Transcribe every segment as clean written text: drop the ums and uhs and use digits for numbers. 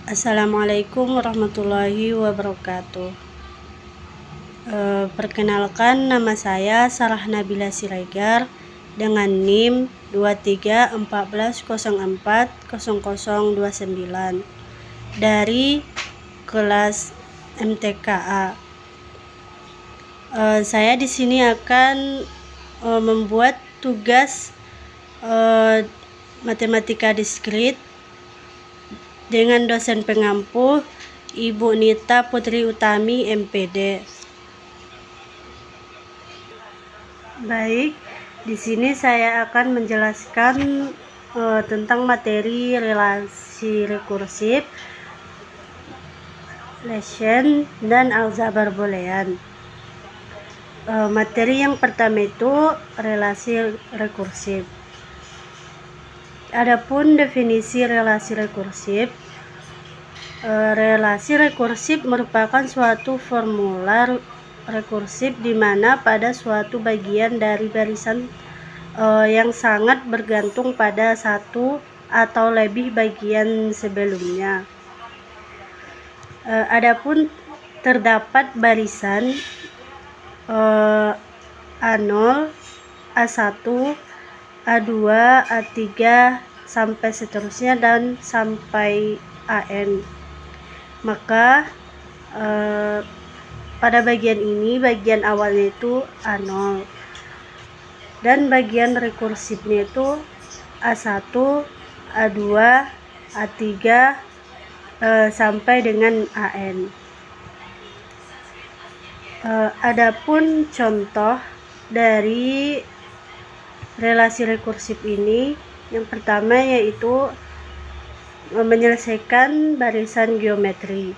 Assalamualaikum warahmatullahi wabarakatuh. Perkenalkan, nama saya Sarah Nabila Siregar dengan NIM 2314040029 dari kelas MTKA. Saya di sini akan membuat tugas matematika diskrit dengan dosen pengampu Ibu Nita Putri Utami MPD. Baik, di sini saya akan menjelaskan tentang materi relasi rekursif, Lesson, dan aljabar boolean. Materi yang pertama itu relasi rekursif. Adapun definisi relasi rekursif, relasi rekursif merupakan suatu formula rekursif di mana pada suatu bagian dari barisan yang sangat bergantung pada satu atau lebih bagian sebelumnya. Adapun terdapat barisan A0, A1, A2, A3 sampai seterusnya dan sampai AN. Maka pada bagian ini, bagian awalnya itu A0 dan bagian rekursifnya itu A1, A2, A3 sampai dengan AN. Adapun contoh dari relasi rekursif ini, yang pertama yaitu menyelesaikan barisan geometri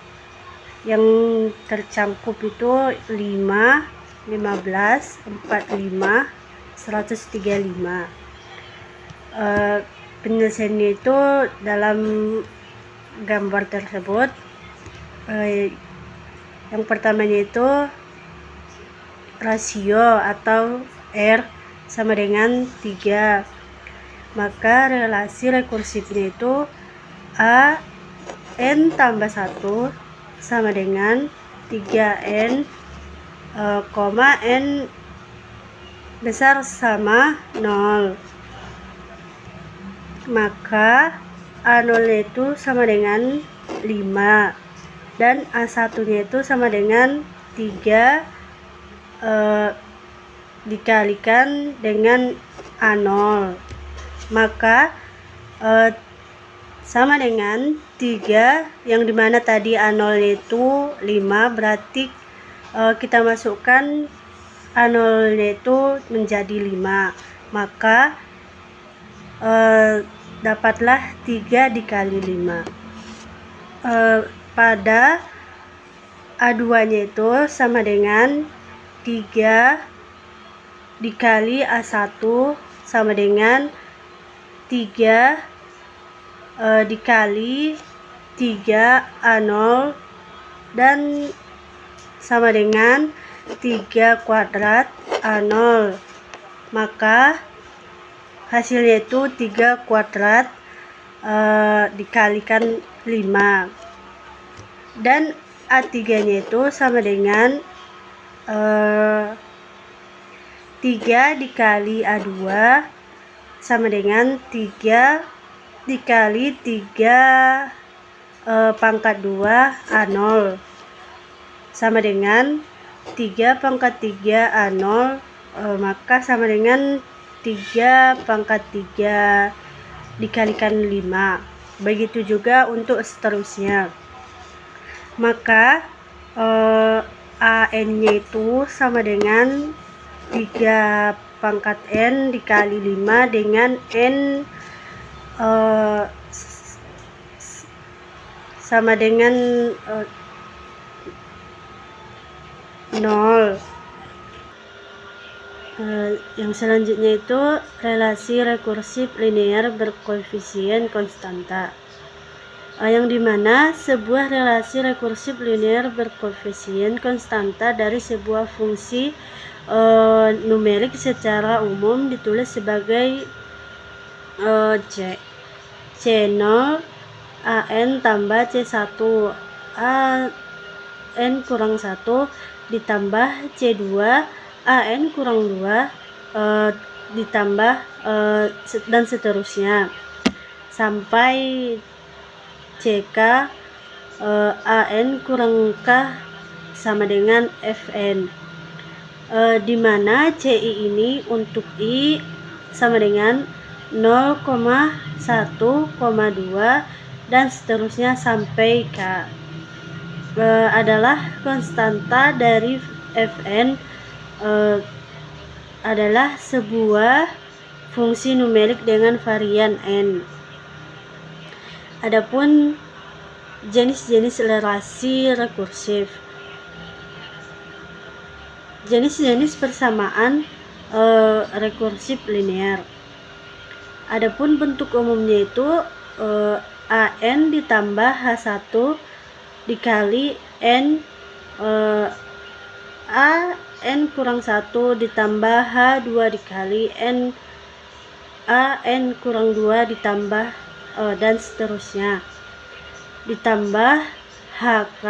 yang tercangkup itu 5, 15, 45, 135. Penyelesaiannya itu dalam gambar tersebut, yang pertamanya itu rasio atau R sama dengan 3. Maka relasi rekursifnya itu A N tambah 1 sama dengan 3N, N besar sama 0. Maka A0 itu sama dengan 5 dan A1 nya itu sama dengan 3 dikalikan dengan A0, maka sama dengan 3, yang dimana tadi A0 itu 5, berarti kita masukkan A0 itu menjadi 5, maka dapatlah 3 dikali 5. Pada A2 nya itu sama dengan 3 dikali A1 sama dengan 3 dikali 3 A0 dan sama dengan 3 kuadrat A0, maka hasilnya itu 3 kuadrat dikalikan 5 dan A3 nya itu sama dengan 3 dikali A2 sama dengan 3 dikali 3 pangkat 2 A0 sama dengan 3 pangkat 3 A0, maka sama dengan 3 pangkat 3 dikalikan 5. Begitu juga untuk seterusnya. Maka AN nya itu sama dengan 3 pangkat N dikali 5 dengan N sama dengan 0. Yang selanjutnya itu relasi rekursif linear berkoefisien konstanta, yang dimana sebuah relasi rekursif linear berkoefisien konstanta dari sebuah fungsi numerik secara umum ditulis sebagai C0 AN tambah C1 AN kurang 1 ditambah C2 AN kurang 2 ditambah dan seterusnya sampai CK AN kurang K sama dengan FN, di mana CI ini untuk I sama dengan 0,1,2 dan seterusnya sampai K. Adalah konstanta dari Fn adalah sebuah fungsi numerik dengan varian n. Adapun jenis-jenis relasi rekursif. Jenis-jenis persamaan rekursif linear. Adapun bentuk umumnya itu AN ditambah H1 dikali N AN kurang 1 ditambah H2 dikali N AN kurang 2 ditambah dan seterusnya ditambah HK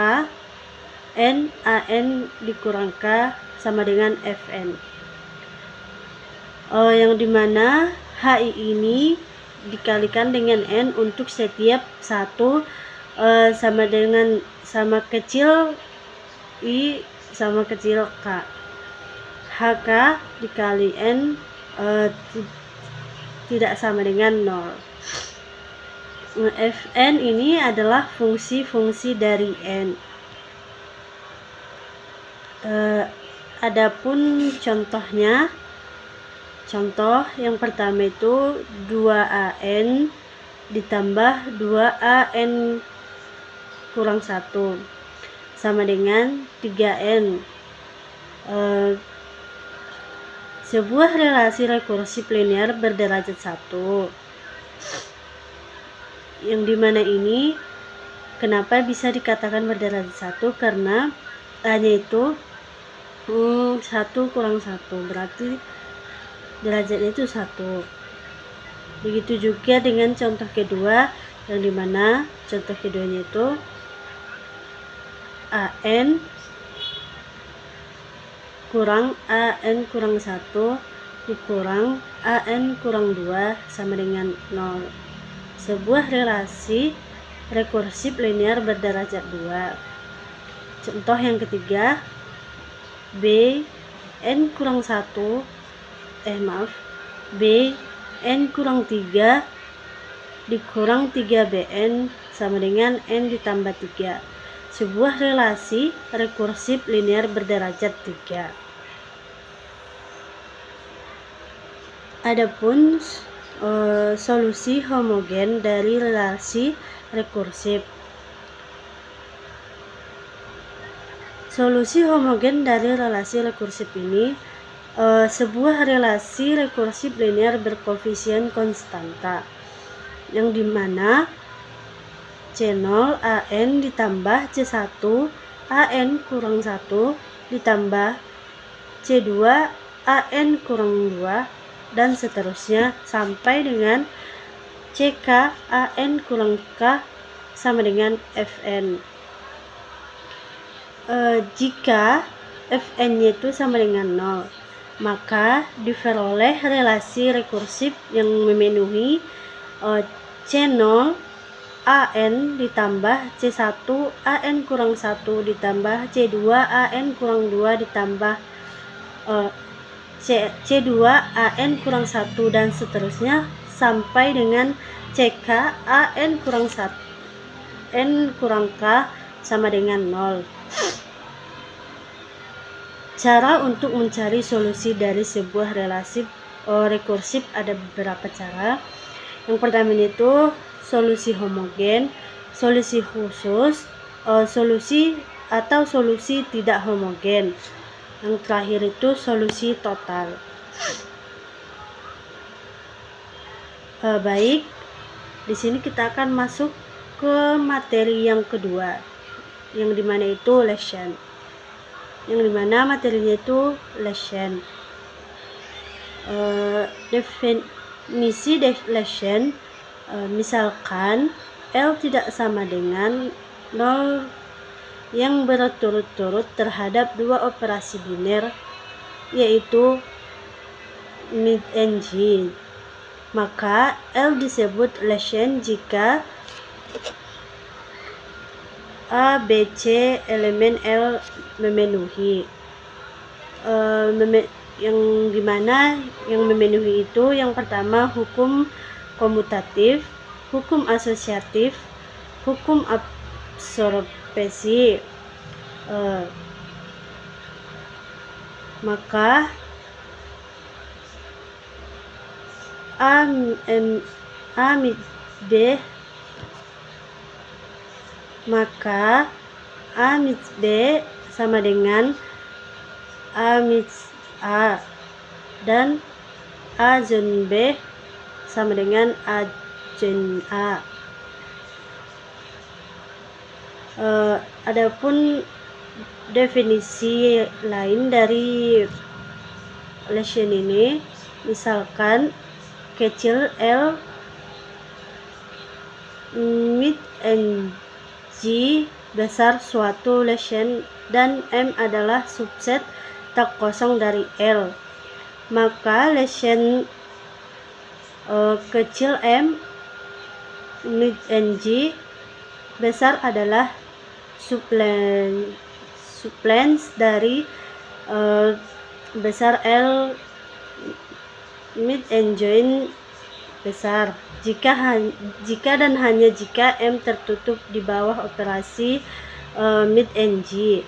N AN dikurang K sama dengan FN, yang dimana HI ini dikalikan dengan N untuk setiap satu sama kecil I sama kecil K. HK dikali N tidak sama dengan 0. Fn ini adalah fungsi-fungsi dari N. Adapun contohnya, contoh yang pertama itu 2AN ditambah 2AN kurang 1 sama dengan 3N. Sebuah relasi rekursif linear berderajat 1, yang dimana ini kenapa bisa dikatakan berderajat 1, karena hanya itu 1 kurang 1 berarti derajatnya itu 1. Begitu juga dengan contoh kedua, yang dimana contoh keduanya itu AN kurang AN kurang 1 dikurang AN kurang 2 sama dengan 0. Sebuah relasi rekursif linear berderajat 2. Contoh yang ketiga, B N kurang 1 B N kurang 3 dikurang 3BN sama dengan N ditambah 3. Sebuah relasi rekursif linear berderajat 3. Adapun solusi homogen dari relasi rekursif. Solusi homogen dari relasi rekursif ini sebuah relasi rekursif linear berkoefisien konstanta, yang dimana C0 AN ditambah C1 AN kurang 1 ditambah C2 AN kurang 2 dan seterusnya sampai dengan CK AN kurang K sama dengan FN. Jika Fn-nya itu sama dengan 0, maka diperoleh relasi rekursif yang memenuhi C0 AN ditambah C1 AN kurang 1 ditambah C2 AN kurang 2 ditambah C2 AN kurang 1 dan seterusnya sampai dengan CK AN kurang 1 N kurang K sama dengan 0. Cara untuk mencari solusi dari sebuah relasi rekursif ada beberapa cara. Yang pertama itu solusi homogen, solusi khusus, solusi atau solusi tidak homogen. Yang terakhir itu solusi total. Baik, di sini kita akan masuk ke materi yang kedua, yang dimana itu lesion. Yang dimana materinya itu lesion. Definisi lesion, misalkan L tidak sama dengan 0 yang berturut-turut terhadap dua operasi biner, yaitu mid-NG. Maka L disebut Lation jika A, B, C elemen L memenuhi. Yang dimana yang memenuhi itu yang pertama hukum komutatif, hukum asosiatif, hukum absorpsi. Maka A mid B, maka A mid B sama dengan A mid A, dan A jen B sama dengan A jen A. Adapun definisi lain dari Lation ini, misalkan kecil L mid NG besar suatu Lation dan M adalah subset tak kosong dari L, maka Lation kecil M mid NG besar adalah suplens dari besar L mid NG besar jika dan hanya jika M tertutup di bawah operasi mid NG.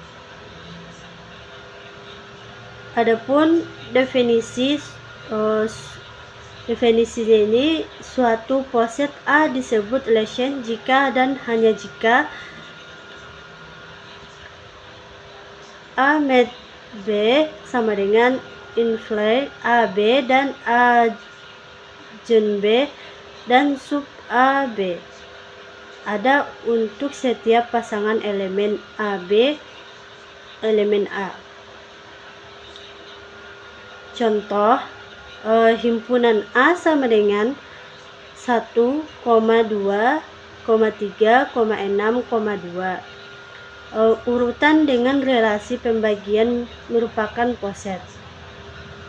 Adapun definisi ini, suatu poset A disebut Lation jika dan hanya jika A med B sama dengan inflate AB dan A jen B dan sub AB ada untuk setiap pasangan elemen AB elemen A. Contoh, himpunan A sama dengan 1, 2, 3, 6, 2. Urutan dengan relasi pembagian merupakan poset.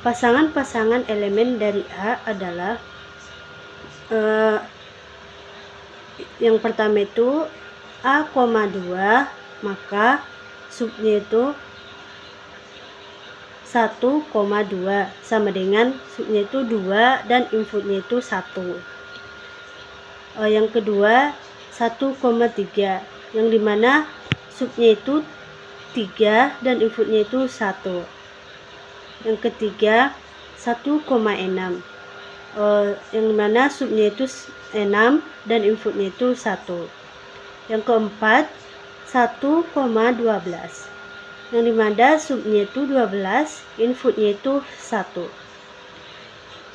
Pasangan-pasangan elemen dari A adalah yang pertama itu A, 2, maka subnya itu 1, 2 sama dengan subnya itu 2 dan inputnya itu 1. Yang kedua 1,3 yang dimana subnya itu 3 dan inputnya itu 1. Yang ketiga 1,6 yang dimana subnya itu 6 dan inputnya itu 1. Yang keempat 1,12 yang dimana subnya itu 12, inputnya itu 1.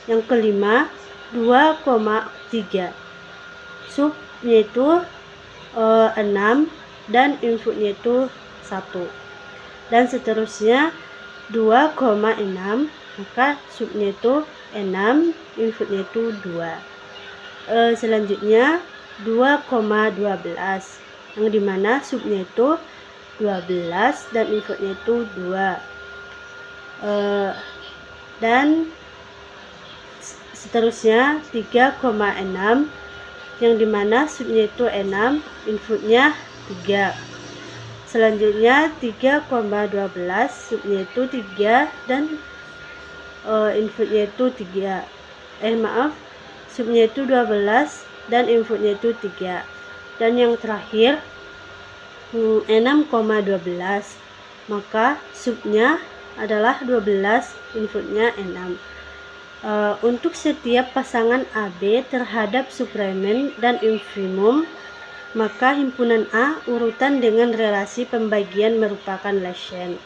Yang kelima 2,3 subnya itu 6 dan inputnya itu 1, dan seterusnya 2,6 maka subnya itu 6, inputnya itu 2. Selanjutnya 2,12 yang dimana subnya itu 12 dan inputnya itu 2, dan seterusnya 3,6 yang dimana subnya itu 6, inputnya 3. Selanjutnya 3,12 subnya itu 3 dan inputnya itu 3. Subnya itu 12 dan inputnya itu 3. Dan yang terakhir 6,12 maka subnya adalah 12, inputnya 6. Untuk setiap pasangan AB terhadap supramen dan infimum, maka himpunan A urutan dengan relasi pembagian merupakan Lation.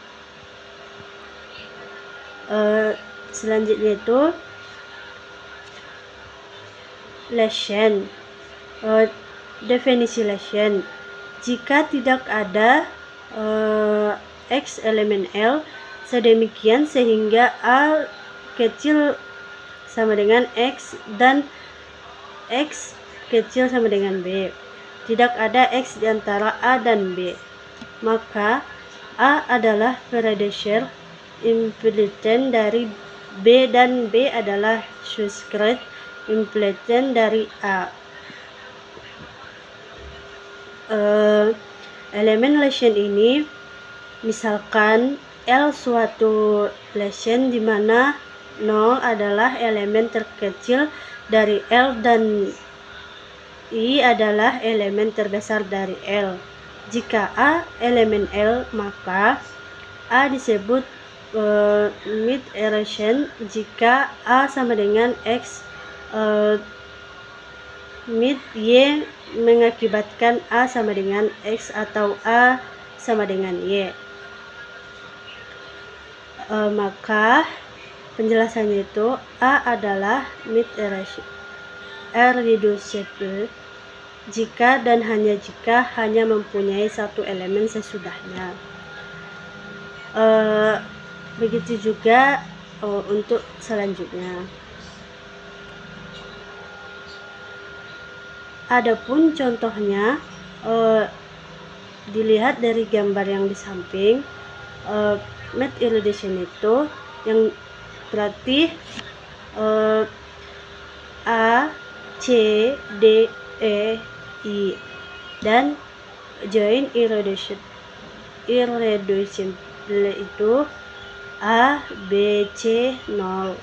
Selanjutnya itu Lation. Definisi Lation, jika tidak ada X elemen L sedemikian sehingga A kecil sama dengan X dan X kecil sama dengan B, tidak ada X di antara A dan B, maka A adalah predecessor implicit dari B dan B adalah successor implicit dari A. Elemen relation ini misalkan L suatu relation di mana 0 adalah elemen terkecil dari L dan I adalah elemen terbesar dari L. Jika A elemen L, maka A disebut mid relation jika A sama dengan X, mid Y mengakibatkan A sama dengan X atau A sama dengan Y. Maka penjelasannya itu A adalah mid irreducible jika dan hanya jika hanya mempunyai satu elemen sesudahnya. Begitu juga untuk selanjutnya. Adapun contohnya dilihat dari gambar yang di samping. Mid irreducible itu yang berarti A, C, D, E, I, dan join irreducible itu A, B, C, 0,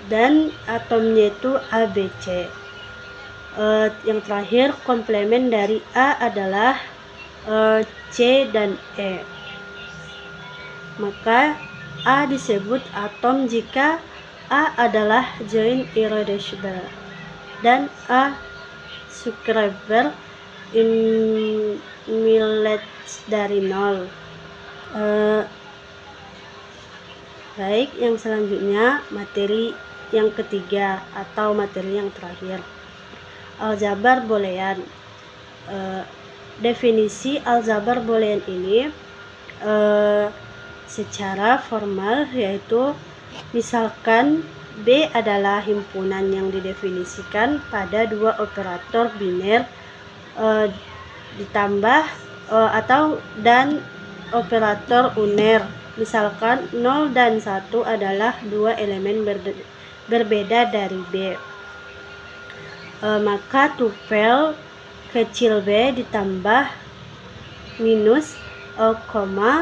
dan atomnya itu A, B, C. Yang terakhir komplement dari A adalah C dan E, maka A disebut atom jika A adalah join irreducible dan A subscriber implicit dari 0. Baik, yang selanjutnya materi yang ketiga atau materi yang terakhir, aljabar boolean. Definisi aljabar boolean ini secara formal yaitu misalkan B adalah himpunan yang didefinisikan pada dua operator biner ditambah dan operator uner. Misalkan 0 dan 1 adalah dua elemen berbeda dari B, maka tupel kecil B ditambah minus 0,01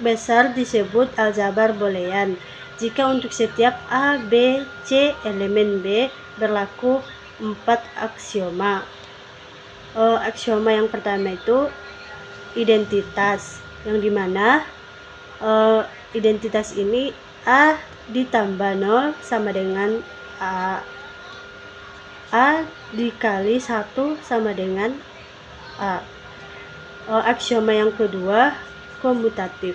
besar disebut aljabar boolean jika untuk setiap A, B, C elemen B berlaku 4 aksioma. Aksioma yang pertama itu identitas, yang dimana identitas ini A ditambah 0 sama dengan A dikali 1 sama dengan A. Aksioma yang kedua komutatif,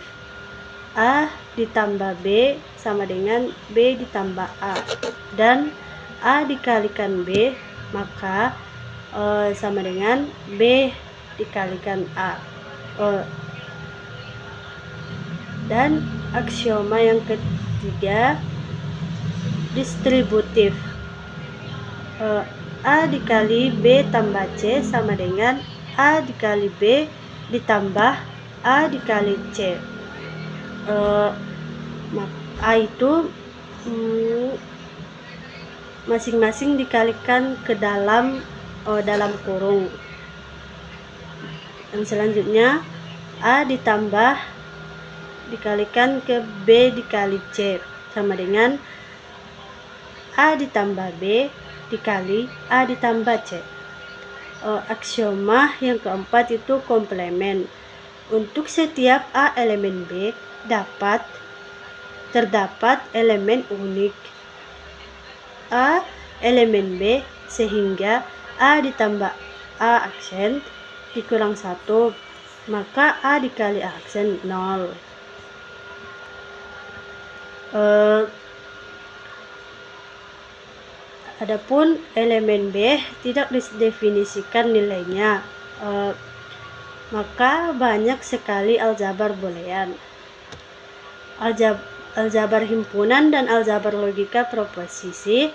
A ditambah B sama dengan B ditambah A, dan A dikalikan B maka sama dengan B dikalikan A. Dan aksioma yang ketiga distributif, A dikali B tambah C sama dengan A dikali B ditambah A dikali C. A itu masing-masing dikalikan ke dalam kurung. Yang selanjutnya A ditambah dikalikan ke B dikali C sama dengan A ditambah B dikali A ditambah C. Aksioma yang keempat itu komplement. Untuk setiap A elemen B terdapat elemen unik A elemen B sehingga A ditambah A aksen dikurang 1 maka A dikali A aksen 0. Adapun elemen B tidak didefinisikan nilainya, maka banyak sekali aljabar boolean. aljabar himpunan dan aljabar logika proposisi,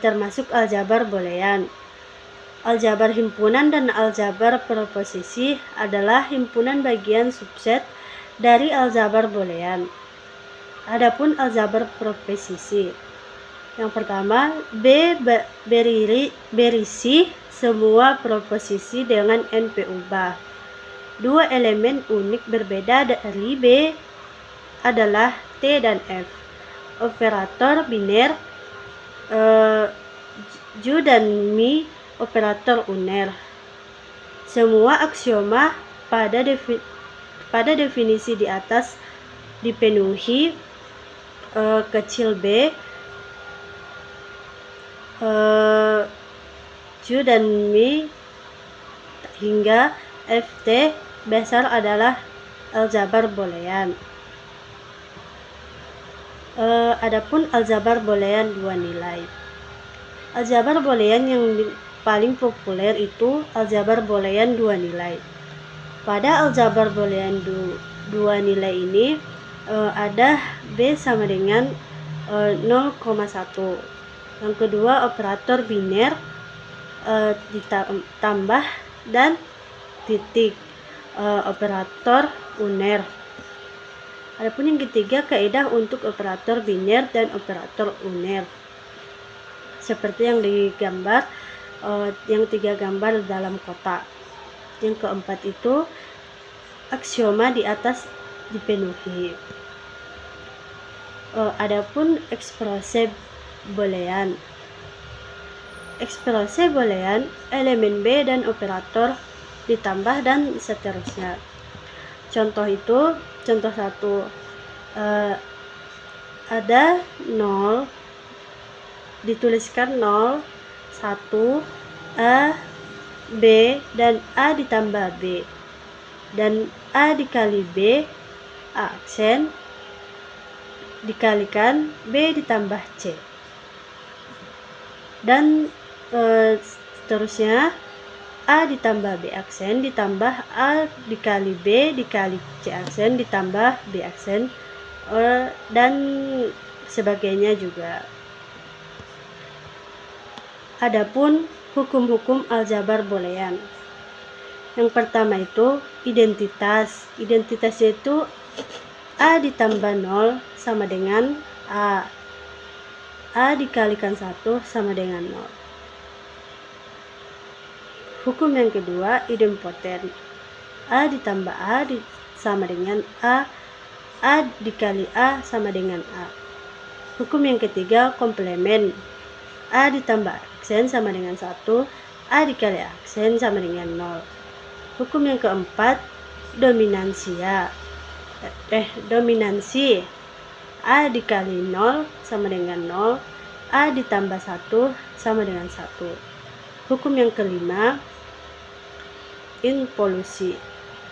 termasuk aljabar boolean. Aljabar himpunan dan aljabar proposisi adalah himpunan bagian subset dari aljabar boolean. Adapun aljabar proposisi, yang pertama, B berisi semua proposisi dengan NP ubah. Dua elemen unik berbeda dari B adalah T dan F. Operator biner Ju dan Mi operator uner. Semua aksioma pada definisi di atas dipenuhi, kecil b, Ju dan Mi hingga Ft besar adalah aljabar boolean. Adapun aljabar boolean dua nilai. Aljabar boolean yang paling populer itu aljabar boolean dua nilai. Pada aljabar boolean dua nilai ini ada B sama dengan 0,1. Yang kedua, operator biner ditambah dan titik, operator uner. Adapun yang ketiga, kaidah untuk operator biner dan operator uner, seperti yang digambar, yang 3 gambar dalam kotak. Yang keempat itu aksioma di atas dipenuhi. Adapun ekspresi boolean. Ekspresi boolean, elemen B dan operator ditambah dan seterusnya. Contoh 1, ada 0, dituliskan 0, 1, A, B, dan A ditambah B, dan A dikali B, A aksen, dikalikan B ditambah C, dan seterusnya A ditambah B aksen ditambah A dikali B dikali C aksen ditambah B aksen, dan sebagainya juga. Adapun hukum-hukum aljabar boolean. Yang pertama itu identitas. Identitasnya itu A ditambah 0 sama dengan A. A dikalikan 1 sama dengan 0. Hukum yang kedua, idempoten. A ditambah A sama dengan A. A dikali A sama dengan A. Hukum yang ketiga, komplemen. A ditambah aksen sama dengan 1. A dikali aksen sama dengan 0. Hukum yang keempat, dominansi. A dikali 0 sama dengan 0. A ditambah 1 sama dengan 1. Hukum yang kelima, involusi.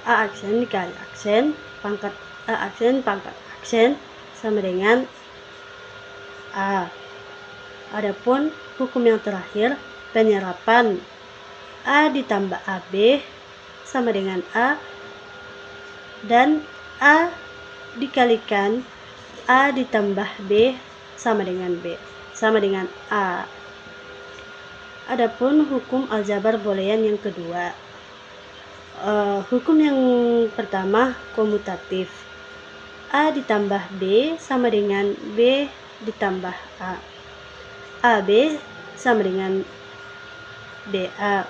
A aksen dikali aksen pangkat A aksen pangkat aksen sama dengan A. Adapun hukum yang terakhir, penyerapan. A ditambah AB sama dengan A, dan A dikalikan A ditambah B sama dengan A. Adapun hukum aljabar boolean yang kedua, hukum yang pertama komutatif. A ditambah B sama dengan B ditambah A. AB sama dengan BA.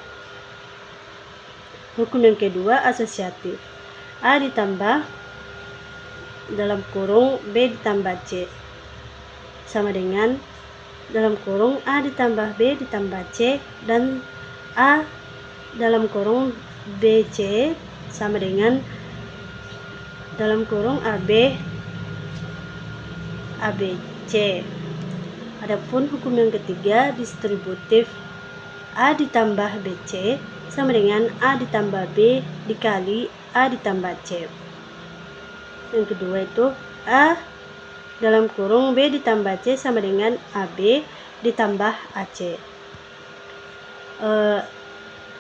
Hukum yang kedua asosiatif. A ditambah dalam kurung B ditambah C sama dengan dalam kurung A ditambah B ditambah C, dan A dalam kurung BC sama dengan dalam kurung AB ABC. Adapun hukum yang ketiga distributif. A ditambah BC sama dengan A ditambah B dikali A ditambah C. Yang kedua itu A dalam kurung B ditambah C sama dengan AB ditambah AC.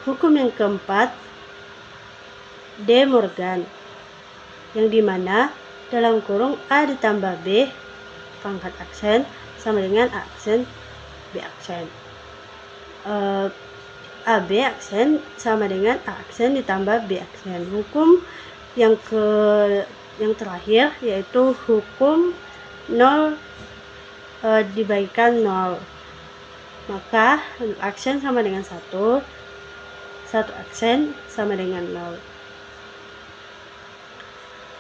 Hukum yang keempat, De Morgan, yang dimana dalam kurung A ditambah B pangkat aksen sama dengan A aksen B aksen. AB aksen sama dengan A aksen ditambah B aksen. Hukum yang terakhir yaitu hukum 0 dibagikan 0. Maka aksen sama dengan 1 aksen sama dengan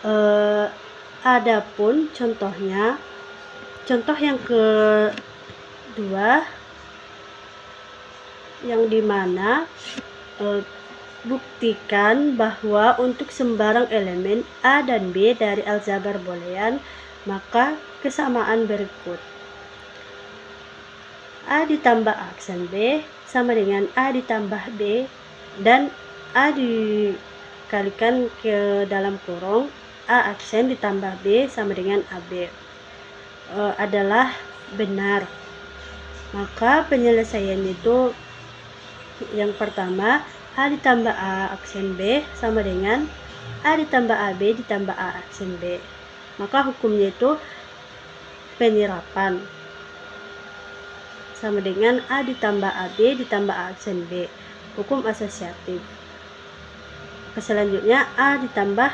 0. Adapun contoh yang kedua yang dimana buktikan bahwa untuk sembarang elemen A dan B dari aljabar boolean maka kesamaan berikut: A ditambah A aksen B sama dengan A ditambah B dan A dikalikan ke dalam kurung A aksen ditambah B sama dengan AB adalah benar. Maka penyelesaian itu yang pertama, A ditambah A aksen B sama dengan A ditambah AB ditambah A aksen B. Maka hukumnya itu penyerapan sama dengan A ditambah AB ditambah A aksen B. Hukum asosiatif. Selanjutnya A ditambah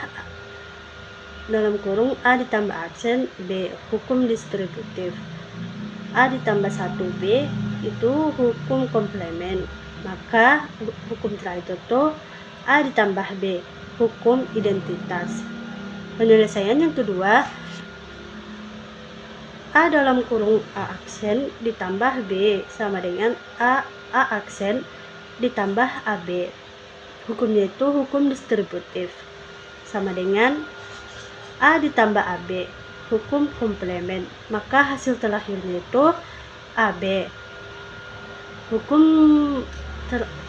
dalam kurung A ditambah aksen B, hukum distributif. A ditambah 1B itu hukum komplement. Maka hukum terakhir itu A ditambah B, hukum identitas. Penyelesaian yang kedua, A dalam kurung A aksen ditambah B sama dengan A aksen ditambah AB. Hukumnya itu hukum distributif sama dengan A ditambah AB, hukum komplement. Maka hasil terakhirnya itu AB.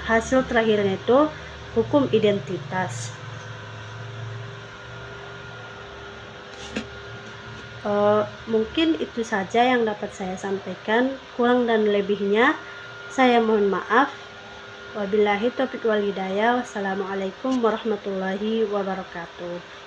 Hasil terakhirnya itu hukum identitas. Mungkin itu saja yang dapat saya sampaikan. Kurang dan lebihnya saya mohon maaf. Wabillahi taufiq wal hidayah. Wassalamualaikum warahmatullahi wabarakatuh.